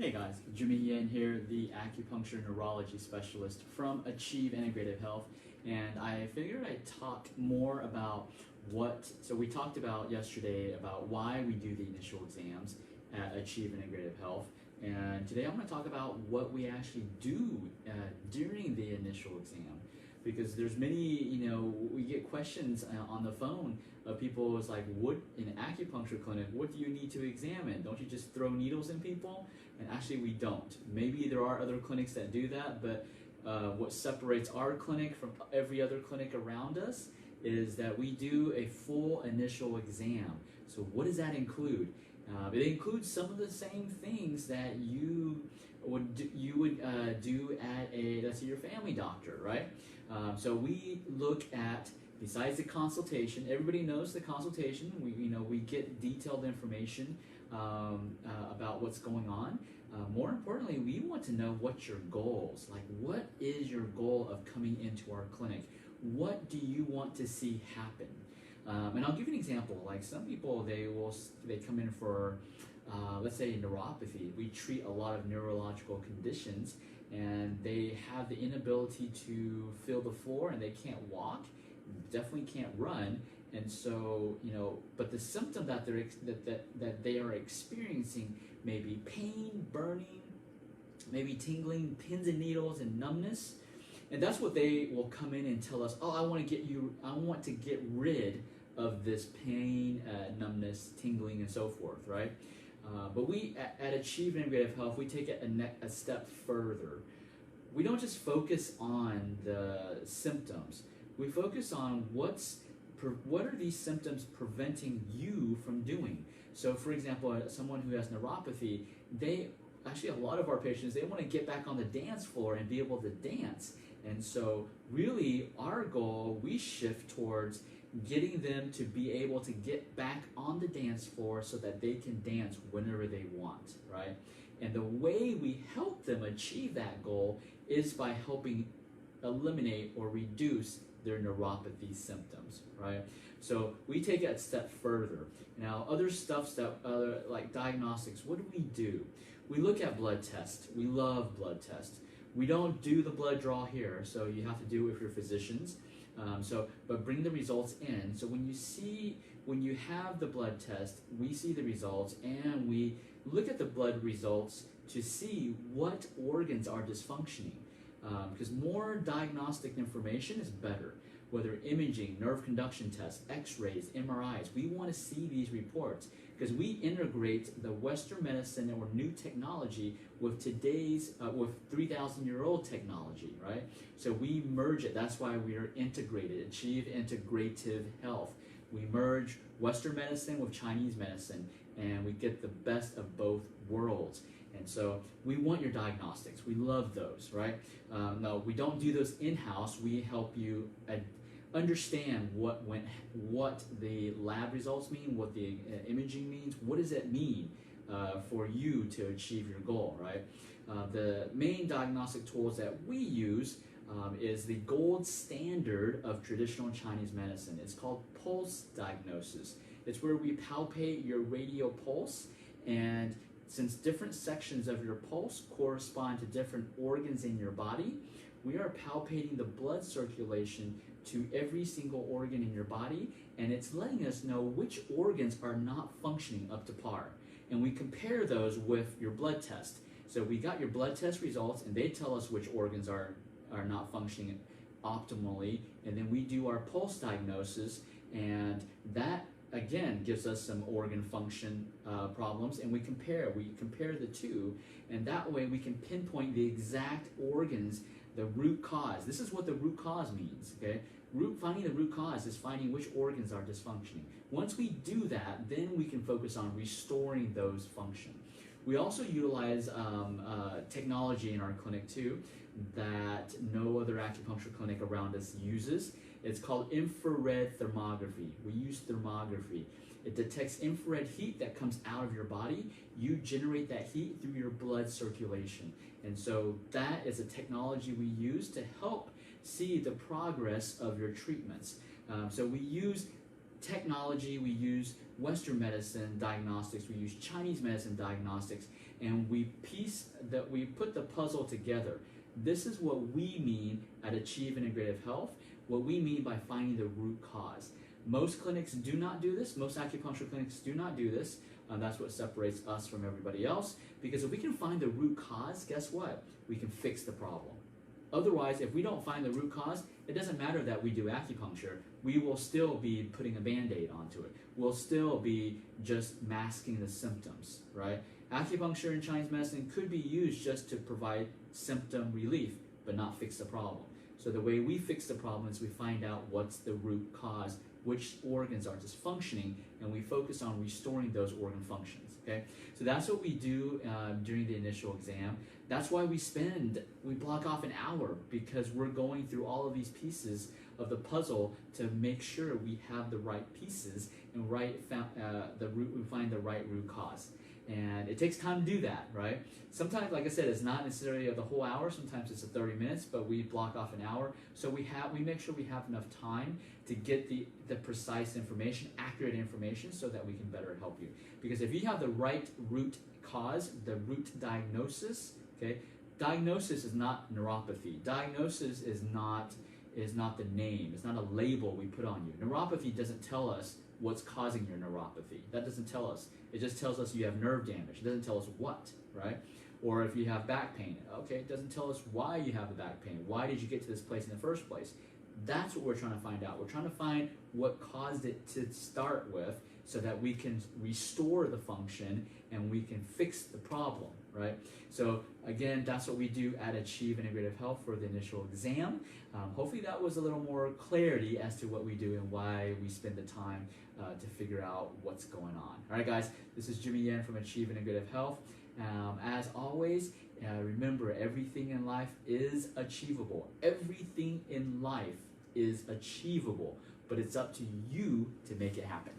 Hey guys, Jimmy Yen here, the acupuncture neurology specialist from Achieve Integrative Health, and I figured I'd talk more about so we talked about yesterday about why we do the initial exams at Achieve Integrative Health, and today I'm going to talk about what we actually do during the initial exam. Because there's many, we get questions on the phone of people. It's like, what in an acupuncture clinic, what do you need to examine? Don't you just throw needles in people? And actually we don't. Maybe there are other clinics that do that, but what separates our clinic from every other clinic around us is that we do a full initial exam. So what does that include? It includes some of the same things that you would do at let's say your family doctor, right? So we look at, besides the consultation, everybody knows the consultation. We get detailed information about what's going on. More importantly, we want to know what's your goals. Like, what is your goal of coming into our clinic? What do you want to see happen? And I'll give you an example. Like, some people, they come in for let's say neuropathy. We treat a lot of neurological conditions, and they have the inability to feel the floor, and they can't walk, definitely can't run. And so, but the symptom that they are experiencing may be pain, burning, maybe tingling, pins and needles, and numbness. And that's what they will come in and tell us. Oh, I want to get rid of this pain, numbness, tingling, and so forth, right? But we at Achieve Integrative Health, we take it a step further. We don't just focus on the symptoms. We focus on what are these symptoms preventing you from doing. So, for example, someone who has neuropathy, a lot of our patients, they want to get back on the dance floor and be able to dance. And so, really, our goal, we shift towards getting them to be able to get back on the dance floor so that they can dance whenever they want, right? And the way we help them achieve that goal is by helping eliminate or reduce their neuropathy symptoms, right? So we take it a step further. Now, other stuff like diagnostics, what do? We look at blood tests. We love blood tests. We don't do the blood draw here, so you have to do it with your physicians. But bring the results in. So when you have the blood test, we see the results, and we look at the blood results to see what organs are dysfunctioning. Because more diagnostic information is better. Whether imaging, nerve conduction tests, x-rays, MRIs, we want to see these reports because we integrate the Western medicine or new technology with today's, with 3,000-year-old technology, right? So we merge it. That's why we are integrated, Achieve Integrative Health. We merge Western medicine with Chinese medicine, and we get the best of both worlds. And so we want your diagnostics. We love those, right? No, we don't do those in-house. We help you understand what the lab results mean, what the imaging means. What does it mean for you to achieve your goal, right? The main diagnostic tools that we use is the gold standard of traditional Chinese medicine. It's called pulse diagnosis. It's where we palpate your radial pulse, and since different sections of your pulse correspond to different organs in your body, we are palpating the blood circulation to every single organ in your body, and it's letting us know which organs are not functioning up to par. And we compare those with your blood test. So we got your blood test results, and they tell us which organs are not functioning optimally, and then we do our pulse diagnosis, and that again gives us some organ function problems, and we compare the two, and that way we can pinpoint the exact organs, the root cause. This is what the root cause means, okay? Finding the root cause is finding which organs are dysfunctioning. Once we do that, then we can focus on restoring those function. We also utilize technology in our clinic too that no other acupuncture clinic around us uses. It's called infrared thermography. We use thermography. It detects infrared heat that comes out of your body. You generate that heat through your blood circulation. And so that is a technology we use to help see the progress of your treatments. So we use technology, we use Western medicine diagnostics, we use Chinese medicine diagnostics, and we put the puzzle together. This is what we mean at Achieve Integrative Health, what we mean by finding the root cause. Most clinics do not do this. Most acupuncture clinics do not do this. That's what separates us from everybody else, because if we can find the root cause, guess what? We can fix the problem. Otherwise, if we don't find the root cause, it doesn't matter that we do acupuncture. We will still be putting a Band-Aid onto it. We'll still be just masking the symptoms, right? Acupuncture in Chinese medicine could be used just to provide symptom relief, but not fix the problem. So the way we fix the problem is we find out what's the root cause, which organs are dysfunctioning, and we focus on restoring those organ functions, okay? So that's what we do during the initial exam. That's why we block off an hour, because we're going through all of these pieces of the puzzle to make sure we have the right pieces and we find the right root cause. And it takes time to do that, right? Sometimes, like I said, it's not necessarily the whole hour. Sometimes it's 30 minutes, but we block off an hour. So we make sure we have enough time to get the precise information, accurate information, so that we can better help you. Because if you have the right root cause, the root diagnosis, okay? Diagnosis is not neuropathy. Diagnosis is not the name. It's not a label we put on you. Neuropathy doesn't tell us what's causing your neuropathy. That doesn't tell us. It just tells us you have nerve damage. It doesn't tell us what, right? Or if you have back pain, okay, it doesn't tell us why you have the back pain. Why did you get to this place in the first place? That's what we're trying to find out. We're trying to find what caused it to start with, so that we can restore the function and we can fix the problem, right? So again, that's what we do at Achieve Integrative Health for the initial exam. Hopefully that was a little more clarity as to what we do and why we spend the time to figure out what's going on. All right, guys, this is Jimmy Yan from Achieve Integrative Health. As always, remember, everything in life is achievable. Everything in life is achievable, but it's up to you to make it happen.